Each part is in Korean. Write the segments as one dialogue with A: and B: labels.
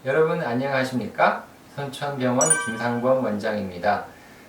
A: 여러분 안녕하십니까? 선천병원 김상범 원장입니다.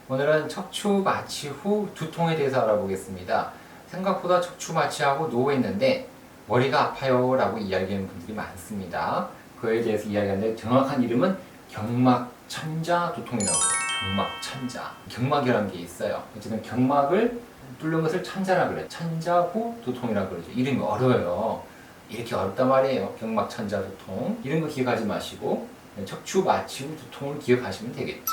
A: 오늘은 척추 마취 후 두통에 대해서 알아보겠습니다. 생각보다 척추 마취하고 누워있는데 머리가 아파요 라고 이야기하는 분들이 많습니다. 그에 대해서 이야기하는데 정확한 이름은 경막천자 두통이라고 해요. 경막천자. 경막이라는 게 있어요. 어쨌든 경막을 뚫는 것을 천자라 그래요. 천자 후 두통이라고 그러죠. 이름이 어려워요. 이렇게 어렵단 말이에요. 경막천자 두통. 이런 거 기억하지 마시고 척추 마취 후 두통을 기억하시면 되겠죠.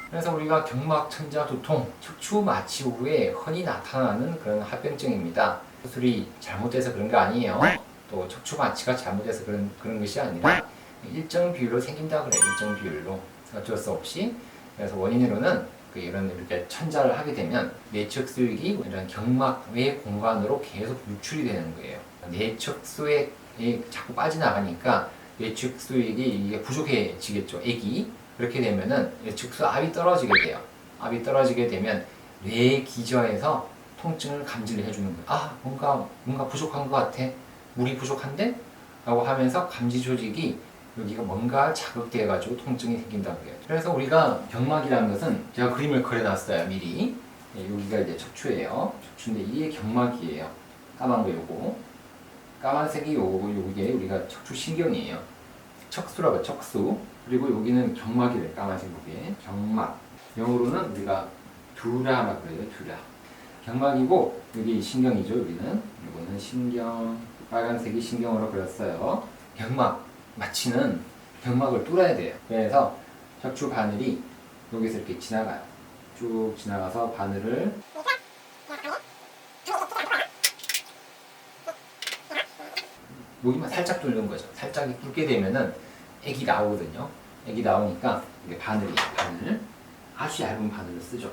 A: 그래서 우리가 경막천자 두통, 척추 마취 후에 흔히 나타나는 그런 합병증입니다. 수술이 잘못돼서 그런 거 아니에요. 또 척추 마취가 잘못돼서 그런 것이 아니라 일정 비율로 생긴다 그래요. 일정 비율로. 어쩔 수 없이. 그래서 원인으로는 이런 이렇게 천자를 하게 되면 내측 수액이 이런 경막 외 공간으로 계속 유출이 되는 거예요. 내측 수액이 자꾸 빠져나가니까 내측 수액이 이게 부족해지겠죠. 액이. 그렇게 되면은 내측수 압이 떨어지게 돼요. 압이 떨어지게 되면 뇌 기저에서 통증을 감지를 해주는 거예요. 아, 뭔가 부족한 것 같아. 물이 부족한데? 라고 하면서 감지 조직이 여기가 뭔가 자극돼 가지고 통증이 생긴다고 해요. 그래서 우리가 경막이라는 것은 제가 그림을 그려놨어요. 미리. 여기가 이제 척추예요. 척추인데 이게 경막이에요. 까만 거 요거. 까만색이 요거고 요게 우리가 척추신경이에요. 척수라고 해요. 척수. 그리고 여기는 경막이래요. 까만색 요게. 경막. 영어로는 우리가 듀라라고 그래요. 듀라. 경막이고 여기 신경이죠. 여기는. 이거는 신경. 빨간색이 신경으로 그렸어요. 경막. 마취는 경막을 뚫어야 돼요. 그래서 척추 바늘이 여기서 이렇게 지나가요. 쭉 지나가서 바늘을 여기만 살짝 뚫는 거죠. 살짝 뚫게 되면은 액이 나오거든요. 액이 나오니까 이게 바늘이에요. 바늘. 아주 얇은 바늘을 쓰죠.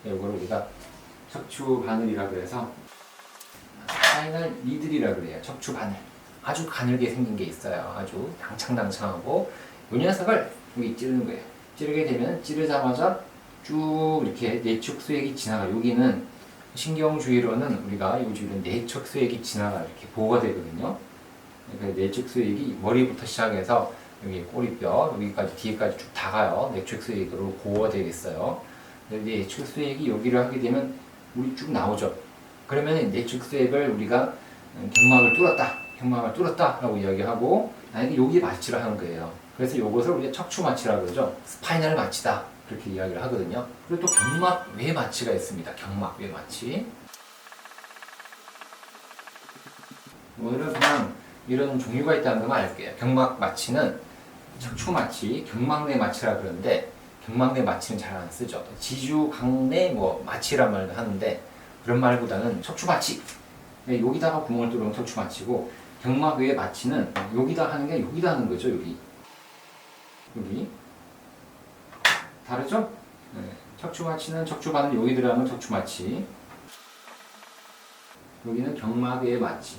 A: 이걸 우리가 척추 바늘이라고 해서 스파이널 니들이라고 그래요. 척추 바늘. 아주 가늘게 생긴 게 있어요. 아주 당창당창하고 이 녀석을 여기 찌르는 거예요. 찌르게 되면 찌르자마자 쭉 이렇게 내측 수액이 지나가. 여기는 신경 주위로는 우리가 이 주위는 내측 수액이 지나가 이렇게 보호가 되거든요. 그러니까 내측 수액이 머리부터 시작해서 여기 꼬리뼈 여기까지 뒤에까지 쭉 다 가요. 내측 수액으로 보호가 되겠어요. 내측 수액이 여기를 하게 되면 물이 쭉 나오죠. 그러면 내측 수액을 우리가 경막을 뚫었다 라고 이야기하고 만약에 여기 마취를 하는 거예요. 그래서 이것을 우리가 척추 마취라고 그러죠. 스파이널 마취다 그렇게 이야기를 하거든요. 그리고 또 경막 외 마취가 있습니다. 경막 외 마취. 오늘은 그냥 이런 종류가 있다는 것만 알게요. 경막 마취는 척추 마취, 경막 내 마취라 그러는데 경막 내 마취는 잘 안 쓰죠. 지주 강내 마취란 말도 하는데 그런 말보다는 척추 마취. 여기다가 구멍을 뚫으면 척추 마취고 경막 외의 마취는 여기다 하는 게 여기다 하는 거죠. 여기 다르죠? 네. 척추 마취는 척추 바늘 여기 들어가면 척추 마취. 여기는 경막 외의 마취.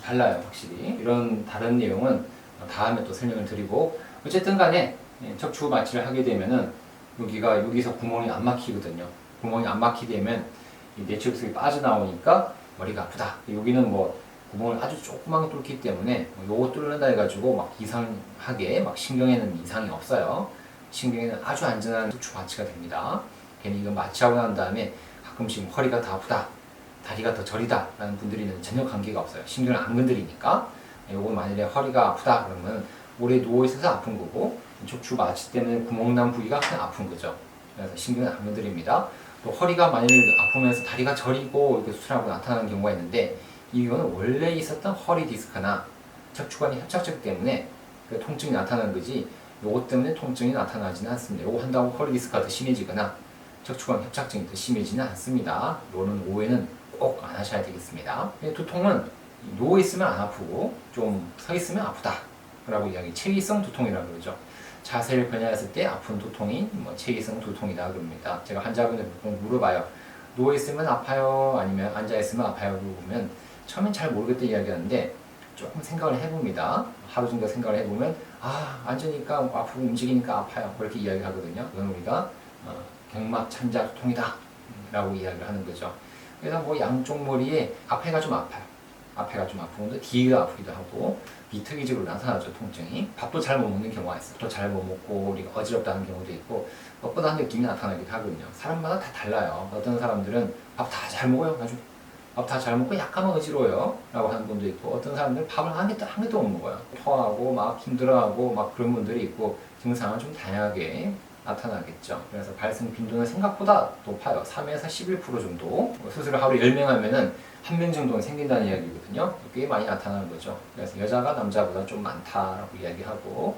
A: 달라요 확실히. 이런 다른 내용은 다음에 또 설명을 드리고 어쨌든 간에 척추 마취를 하게 되면은 여기서 구멍이 안 막히거든요. 구멍이 안 막히게 되면 내측수액이 빠져나오니까 머리가 아프다. 여기는 구멍을 아주 조그맣게 뚫기 때문에 요거 뚫는다 해가지고 막 이상하게 신경에는 이상이 없어요. 신경에는 아주 안전한 척추 마취가 됩니다. 괜히 이거 마취하고 난 다음에 가끔씩 허리가 더 아프다, 다리가 더 저리다 라는 분들이는 전혀 관계가 없어요. 신경을 안 건드리니까. 요거 만약에 허리가 아프다 그러면 오래 누워있어서 아픈 거고 척추 마취 때문에 구멍 난 부위가 그냥 아픈 거죠. 그래서 신경을 안 건드립니다. 또 허리가 많이 아프면서 다리가 저리고 이렇게 수술하고 나타나는 경우가 있는데 이거는 원래 있었던 허리 디스크나 척추관이 협착증 때문에 그 통증이 나타나는 거지 요것 때문에 통증이 나타나지는 않습니다. 요거 한다고 허리 디스크가 더 심해지거나 척추관 협착증이 더 심해지는 않습니다. 요는 오해는 꼭 안 하셔야 되겠습니다. 두통은 누워있으면 안 아프고 좀 서있으면 아프다 라고 이야기, 체위성 두통이라고 그러죠. 자세를 변화했을 때 아픈 두통이 체위성 두통이다 그럽니다. 제가 환자분들 보통 물어봐요. 누워있으면 아파요? 아니면 앉아있으면 아파요? 물어보면 처음엔 잘 모르겠다 이야기하는데 조금 생각을 해봅니다. 하루 정도 생각을 해보면 앉으니까 아프고 움직이니까 아파요. 그렇게 이야기하거든요. 그건 우리가 경막천자 두통이다 라고 이야기를 하는 거죠. 그래서 양쪽 머리에 앞에가 좀 아파요. 앞에가 좀 아픈 건데 뒤가 아프기도 하고 비특이적으로 나타나죠. 통증이. 밥도 잘 못 먹는 경우가 있어요. 또 잘 못 먹고 우리가 어지럽다는 경우도 있고 뻣뻣한 느낌이 나타나기도 하거든요. 사람마다 다 달라요. 어떤 사람들은 밥 다 잘 먹어요. 아주 밥 다 잘 먹고 약간만 어지러워요 라고 하는 분도 있고, 어떤 사람들은 밥을 한 개도 못 먹어요. 토하고 막 힘들어하고 막 그런 분들이 있고, 증상은 좀 다양하게 나타나겠죠. 그래서 발생 빈도는 생각보다 높아요. 3에서 11% 정도. 수술을 하루 10명 하면은 1명 정도는 생긴다는 이야기거든요. 꽤 많이 나타나는 거죠. 그래서 여자가 남자보다 좀 많다라고 이야기하고,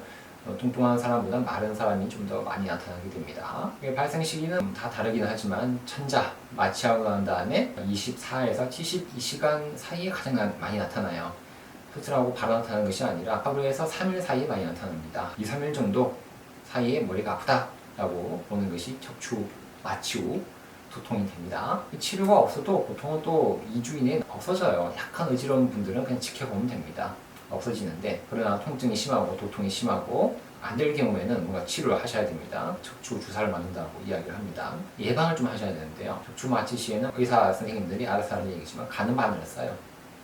A: 뚱뚱한 사람보다 마른 사람이 좀 더 많이 나타나게 됩니다. 발생 시기는 다 다르긴 하지만 천자, 마취하고 난 다음에 24에서 72시간 사이에 가장 많이 나타나요. 수술하고 바로 나타나는 것이 아니라 하루에서 3일 사이에 많이 나타납니다. 2, 3일 정도 사이에 머리가 아프다라고 보는 것이 척추 마취 후 두통이 됩니다. 치료가 없어도 보통은 또 2주 이내에 없어져요. 약간 어지러운 분들은 그냥 지켜보면 됩니다. 없어지는데, 그러나 통증이 심하고 도통이 심하고 안 될 경우에는 뭔가 치료를 하셔야 됩니다. 척추 주사를 맞는다고 이야기를 합니다. 예방을 좀 하셔야 되는데요. 척추 마취 시에는 의사 선생님들이 알아서 하는 얘기지만 가는 바늘을 써요.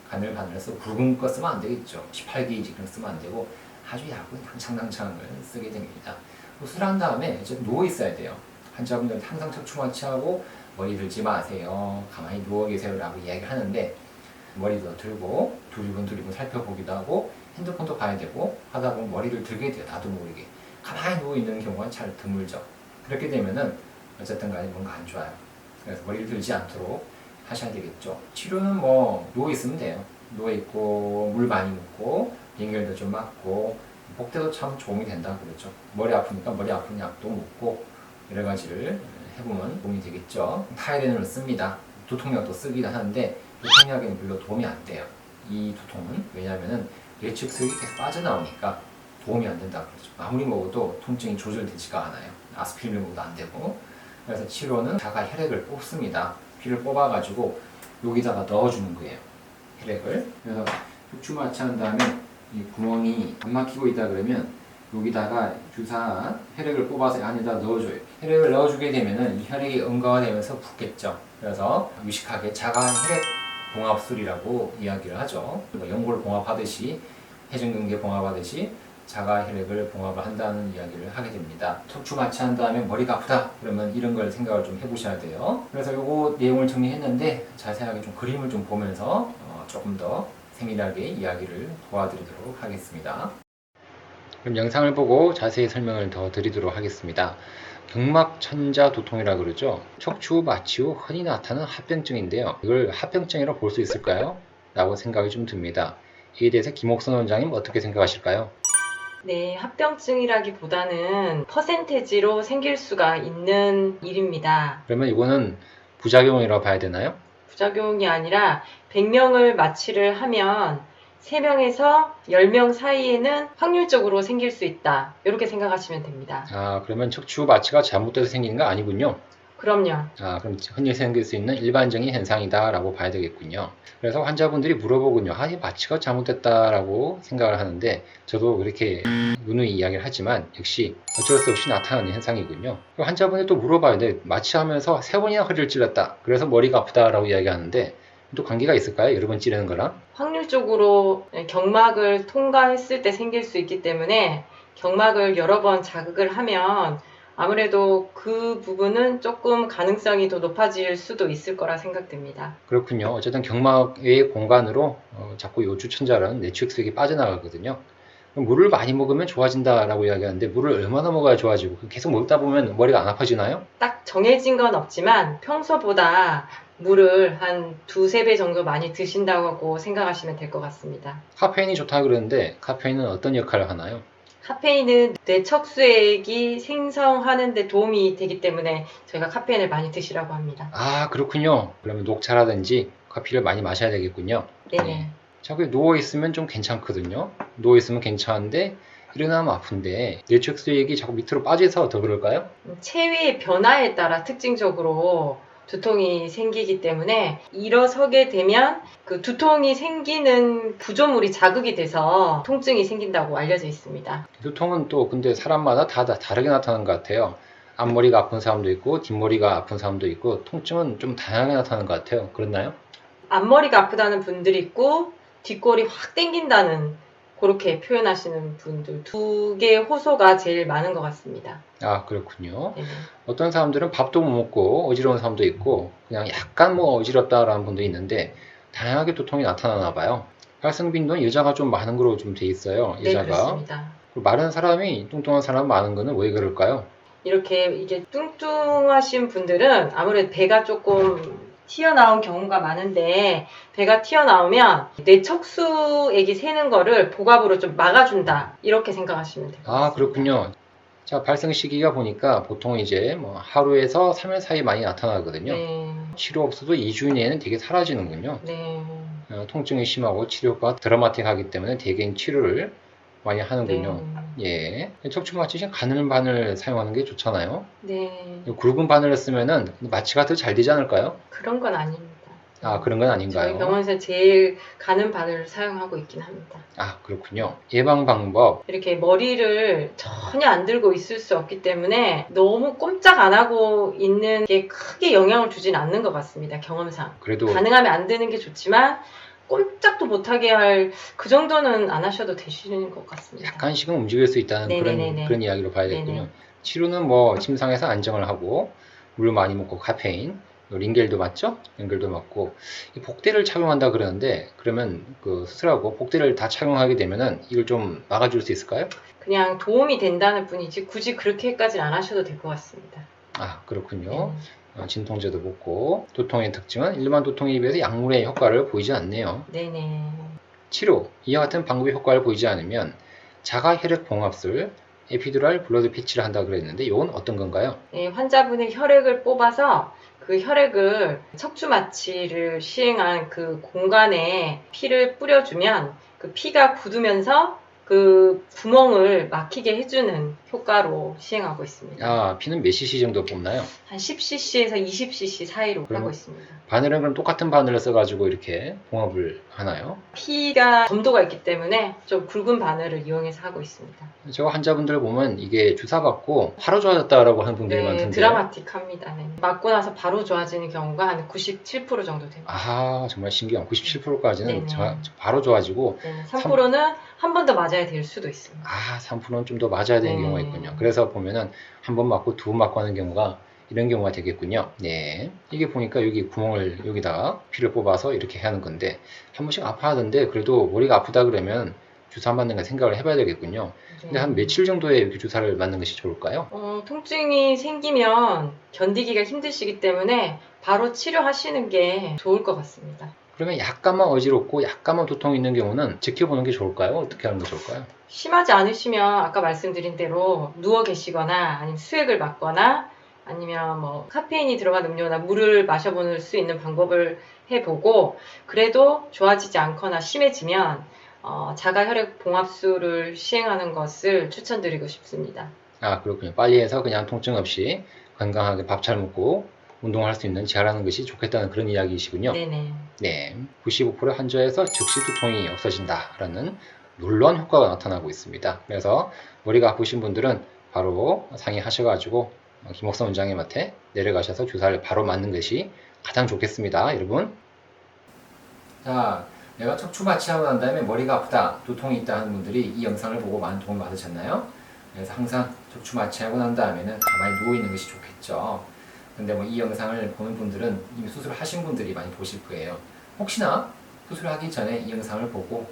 A: 가늘 바늘을 써서 굵은 거 쓰면 안 되겠죠. 18게이지 그런 거 쓰면 안 되고 아주 얇은 당창당창을 쓰게 됩니다. 수술한 다음에 이제 누워 있어야 돼요. 환자분들은 항상 척추 마취하고 머리 들지 마세요. 가만히 누워 계세요라고 이야기를 하는데, 머리도 들고 두리번 살펴보기도 하고 핸드폰도 봐야 되고 하다 보면 머리를 들게 돼요. 나도 모르게. 가만히 누워 있는 경우가 잘 드물죠. 그렇게 되면은 어쨌든 간에 뭔가 안 좋아요. 그래서 머리를 들지 않도록 하셔야 되겠죠. 치료는 뭐 누워 있으면 돼요. 누워 있고 물 많이 먹고 빙결도 좀 맞고 복대도 참 도움이 된다 그러죠. 머리 아프니까 머리 아픈 약도 먹고 여러 가지를 해보면 도움이 되겠죠. 타이레놀을 씁니다. 두통약도 쓰기도 하는데 두통약에는 별로 도움이 안 돼요. 이 두통은 왜냐하면은 뇌측석이 계속 빠져나오니까 도움이 안 된다 그러죠. 아무리 먹어도 통증이 조절되지가 않아요. 아스피린을 먹어도 안 되고. 그래서 치료는 자가 혈액을 뽑습니다. 피를 뽑아가지고 여기다가 넣어주는 거예요. 혈액을. 그래서 척추 마취한 다음에 이 구멍이 안 막히고 있다 그러면 여기다가 주사 혈액을 뽑아서 안에다 넣어줘요. 혈액을 넣어주게 되면은 이 혈액이 응가되면서 붓겠죠. 그래서 유식하게 자가 혈액 봉합술이라고 이야기를 하죠. 연골 봉합하듯이, 회전근개 봉합하듯이 자가 혈액을 봉합을 한다는 이야기를 하게 됩니다. 척추 마취한 다음에 머리가 아프다 그러면 이런 걸 생각을 좀 해보셔야 돼요. 그래서 요거 내용을 정리했는데 자세하게 좀 그림을 좀 보면서 조금 더 세밀하게 이야기를 도와드리도록 하겠습니다. 그럼 영상을 보고 자세히 설명을 더 드리도록 하겠습니다. 경막천자 두통이라고 그러죠. 척추 마취 후 흔히 나타나는 합병증인데요. 이걸 합병증이라고 볼 수 있을까요? 라고 생각이 좀 듭니다. 이에 대해서 김옥선 원장님 어떻게 생각하실까요?
B: 네, 합병증이라기보다는 퍼센테지로 생길 수가 있는 일입니다.
A: 그러면 이거는 부작용이라고 봐야 되나요?
B: 부작용이 아니라 100명을 마취를 하면 3명에서 10명 사이에는 확률적으로 생길 수 있다. 이렇게 생각하시면 됩니다.
A: 그러면 척추 마취가 잘못돼서 생기는 거 아니군요.
B: 그럼요.
A: 그럼 흔히 생길 수 있는 일반적인 현상이다라고 봐야 되겠군요. 그래서 환자분들이 물어보군요. 이 마취가 잘못됐다라고 생각을 하는데, 저도 그렇게 누누이 이야기를 하지만 역시 어쩔 수 없이 나타나는 현상이군요. 환자분이 또 물어봐요. 네, 마취하면서 3번이나 허리를 찔렀다. 그래서 머리가 아프다라고 이야기하는데 또 관계가 있을까요? 여러 번 찌르는 거랑?
B: 확률적으로 경막을 통과했을 때 생길 수 있기 때문에 경막을 여러 번 자극을 하면 아무래도 그 부분은 조금 가능성이 더 높아질 수도 있을 거라 생각됩니다.
A: 그렇군요. 어쨌든 경막의 공간으로 자꾸 요 주천자라는 내추액색이 빠져나가거든요. 물을 많이 먹으면 좋아진다라고 이야기하는데, 물을 얼마나 먹어야 좋아지고 계속 먹다 보면 머리가 안 아파지나요?
B: 딱 정해진 건 없지만 평소보다 물을 한 2~3배 정도 많이 드신다고 생각하시면 될 것 같습니다.
A: 카페인이 좋다 그러는데 카페인은 어떤 역할을 하나요?
B: 카페인은 뇌척수액이 생성하는 데 도움이 되기 때문에 저희가 카페인을 많이 드시라고 합니다.
A: 그렇군요. 그러면 녹차라든지 커피를 많이 마셔야 되겠군요.
B: 네네.
A: 자꾸 누워있으면 좀 괜찮거든요. 누워있으면 괜찮은데 일어나면 아픈데 뇌척수액이 자꾸 밑으로 빠져서 더 그럴까요?
B: 체위의 변화에 따라 특징적으로 두통이 생기기 때문에 일어서게 되면 그 두통이 생기는 구조물이 자극이 돼서 통증이 생긴다고 알려져 있습니다.
A: 두통은 또 근데 사람마다 다 다르게 나타나는 것 같아요. 앞머리가 아픈 사람도 있고 뒷머리가 아픈 사람도 있고 통증은 좀 다양하게 나타나는 것 같아요. 그렇나요?
B: 앞머리가 아프다는 분들이 있고 뒷골이 확 당긴다는 그렇게 표현하시는 분들 두 개의 호소가 제일 많은 것 같습니다.
A: 아, 그렇군요.
B: 네네.
A: 어떤 사람들은 밥도 못 먹고 어지러운 사람도 있고 그냥 약간 뭐 어지럽다라는 분도 있는데 다양하게 두통이 나타나나 봐요. 발생빈도는 여자가 좀 많은 거로 좀 돼 있어요.
B: 네,
A: 여자가.
B: 그렇습니다.
A: 그리고 마른 사람이 뚱뚱한 사람 많은 거는 왜 그럴까요?
B: 이렇게 이게 뚱뚱하신 분들은 아무래도 배가 조금 튀어나온 경우가 많은데 배가 튀어나오면 내 척수액이 새는 거를 복압으로 좀 막아준다 이렇게 생각하시면 될 것 같습니다.
A: 아, 그렇군요. 자, 발생 시기가 보니까 보통 이제 뭐 하루에서 3일 사이 많이 나타나거든요.
B: 네,
A: 치료 없어도 2주 이내에는 되게 사라지는군요.
B: 네,
A: 통증이 심하고 치료 효과가 드라마틱하기 때문에 대개인 치료를 많이 하는군요.
B: 네,
A: 예. 척추 마취는 가늘 바늘 사용하는 게 좋잖아요.
B: 네.
A: 굵은 바늘을 쓰면은 마취가 더 잘 되지 않을까요?
B: 그런 건 아닙니다.
A: 아, 그런 건 아닌가요?
B: 저희 병원에서 제일 가는 바늘을 사용하고 있긴 합니다.
A: 아, 그렇군요. 예방 방법.
B: 이렇게 머리를 전혀 안 들고 있을 수 없기 때문에 너무 꼼짝 안 하고 있는 게 크게 영향을 주진 않는 것 같습니다. 경험상.
A: 그래도
B: 가능하면 안 드는 게 좋지만 꼼짝도 못하게 할 그 정도는 안 하셔도 되시는 것 같습니다.
A: 약간씩은 움직일 수 있다는
B: 네네네네.
A: 그런 이야기로 봐야겠군요.
B: 네네.
A: 치료는 뭐 침상에서 안정을 하고 물 많이 먹고 카페인, 링겔도 맞죠? 링겔도 맞고 이 복대를 착용한다 그러는데 그러면 그 수술하고 복대를 다 착용하게 되면은 이걸 좀 막아줄 수 있을까요?
B: 그냥 도움이 된다는 뿐이지 굳이 그렇게까지는 안 하셔도 될 것 같습니다.
A: 아, 그렇군요. 진통제도 먹고 두통의 특징은 일반 두통에 비해서 약물의 효과를 보이지 않네요.
B: 네네.
A: 치료, 이와 같은 방법의 효과를 보이지 않으면 자가 혈액 봉합술, 에피두랄 블러드 패치를 한다 그랬는데 이건 어떤 건가요?
B: 네, 환자분의 혈액을 뽑아서 그 혈액을 척추 마취를 시행한 그 공간에 피를 뿌려주면 그 피가 굳으면서 그 구멍을 막히게 해주는 효과로 시행하고 있습니다.
A: 아, 피는 몇 cc 정도 뽑나요?
B: 한 10cc에서 20cc 사이로
A: 그러면
B: 하고 있습니다.
A: 바늘은 그럼 똑같은 바늘을 써가지고 이렇게 봉합을 하나요?
B: 피가 점도가 있기 때문에 좀 굵은 바늘을 이용해서 하고 있습니다.
A: 저 환자분들 보면 이게 주사 받고 바로 좋아졌다라고 하는 분들이
B: 네,
A: 많던데.
B: 드라마틱합니다. 네. 맞고 나서 바로 좋아지는 경우가 한 97% 정도 됩니다.
A: 아, 정말 신기한 97%까지는
B: 네네.
A: 바로 좋아지고
B: 네, 3%는 한 번 더 맞아야 될 수도 있습니다.
A: 아, 3%는 좀 더 맞아야 되는
B: 네.
A: 경우가 있군요. 그래서 보면은 한 번 맞고 두 번 맞고 하는 경우가 이런 경우가 되겠군요. 네. 이게 보니까 여기 구멍을 여기다가 피를 뽑아서 이렇게 하는 건데 한 번씩 아파하던데 그래도 머리가 아프다 그러면 주사 맞는 거 생각을 해봐야 되겠군요. 근데 한 며칠 정도에 이렇게 주사를 맞는 것이 좋을까요?
B: 통증이 생기면 견디기가 힘드시기 때문에 바로 치료하시는 게 좋을 것 같습니다.
A: 그러면 약간만 어지럽고 약간만 두통이 있는 경우는 지켜보는 게 좋을까요? 어떻게 하는 게 좋을까요?
B: 심하지 않으시면 아까 말씀드린 대로 누워 계시거나 아니면 수액을 맞거나 아니면 뭐 카페인이 들어간 음료나 물을 마셔볼 수 있는 방법을 해보고 그래도 좋아지지 않거나 심해지면 자가 혈액 봉합술을 시행하는 것을 추천드리고 싶습니다.
A: 아, 그렇군요. 빨리 해서 그냥 통증 없이 건강하게 밥 잘 먹고 운동할 수 있는 재활하는 것이 좋겠다는 그런 이야기이시군요.
B: 네네.
A: 네, 95% 환자에서 즉시 두통이 없어진다라는 놀라운 효과가 나타나고 있습니다. 그래서 머리가 아프신 분들은 바로 상의하셔가지고 김옥선 원장님한테 내려가셔서 주사를 바로 맞는 것이 가장 좋겠습니다, 여러분. 자, 내가 척추 마취하고 난 다음에 머리가 아프다, 두통이 있다 하는 분들이 이 영상을 보고 많은 도움 받으셨나요? 그래서 항상 척추 마취하고 난 다음에는 가만히 누워 있는 것이 좋겠죠. 근데 뭐 이 영상을 보는 분들은 이미 수술을 하신 분들이 많이 보실 거예요. 혹시나 수술하기 전에 이 영상을 보고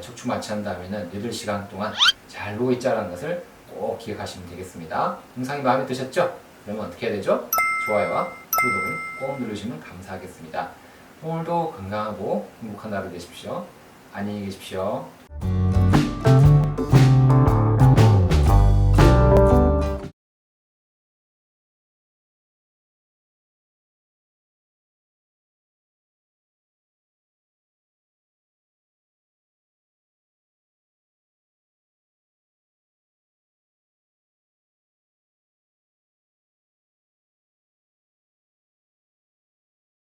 A: 척추 마취한 다음에는 8시간 동안 잘 누워 있자라는 것을 꼭 기억하시면 되겠습니다. 영상이 마음에 드셨죠? 그러면 어떻게 해야 되죠? 좋아요와 구독을 꼭 누르시면 감사하겠습니다. 오늘도 건강하고 행복한 하루 되십시오. 안녕히 계십시오.